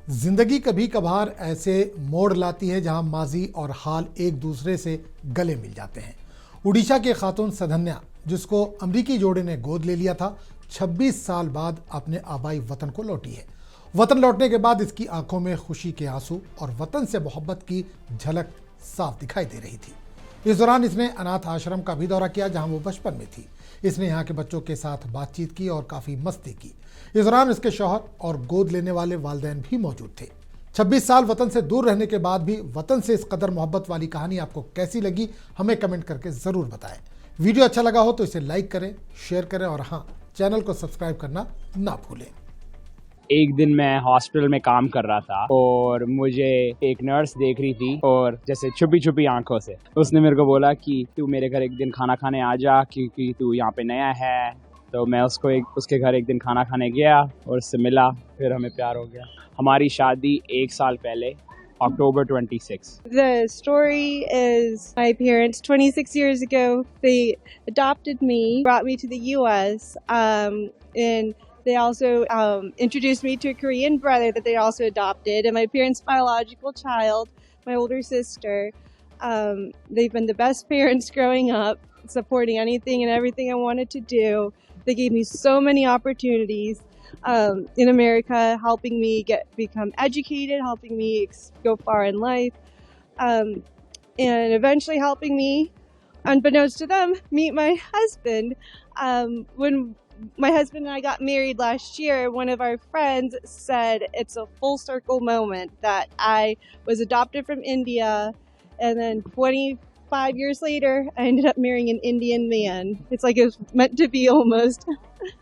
जिंदगी कभी कभार ऐसे मोड़ लाती है जहां माजी और हाल एक दूसरे से गले मिल जाते हैं। उड़ीसा के खातून सधन्या, जिसको अमरीकी जोड़े ने गोद ले लिया था, 26 साल बाद अपने आबाई वतन को लौटी है। वतन लौटने के बाद इसकी आंखों में खुशी के आंसू और वतन से मोहब्बत की झलक साफ दिखाई दे रही थी। इस दौरान इसने अनाथ आश्रम का भी दौरा किया जहां वो बचपन में थी। इसने यहाँ के बच्चों के साथ बातचीत की और काफी मस्ती की। इस दौरान इसके शौहर और गोद लेने वाले वालिदैन भी मौजूद थे। 26 साल वतन से दूर रहने के बाद भी वतन से इस कदर मोहब्बत वाली कहानी आपको कैसी लगी, हमें कमेंट करके जरूर बताएं। वीडियो अच्छा लगा हो तो इसे लाइक करें, शेयर करें और हाँ, चैनल को सब्सक्राइब करना ना भूलें। एक दिन मैं हॉस्पिटल में काम कर रहा था और मुझे एक नर्स देख रही थी और जैसे छुपी छुपी आंखों से उसने मेरे को बोला कि तू मेरे घर एक दिन खाना खाने आ जा क्योंकि तू यहाँ पे नया है। तो मैं उसके घर एक दिन खाना खाने गया और उससे मिला, फिर हमें प्यार हो गया। हमारी शादी 1 साल पहले October 26. The story is my parents 26 years ago, they adopted me, brought me to the US, and they also introduced me to a Korean brother that they also adopted, and my parents' biological child, my older sister. They've been the best parents growing up, supporting anything and everything I wanted to do. They gave me so many opportunities in America, helping me become educated, helping me go far in life, and eventually helping me, unbeknownst to them, meet my husband. When my husband and I got married last year, one of our friends said it's a full circle moment that I was adopted from India, and then 25 years later, I ended up marrying an Indian man. It's like it was meant to be almost.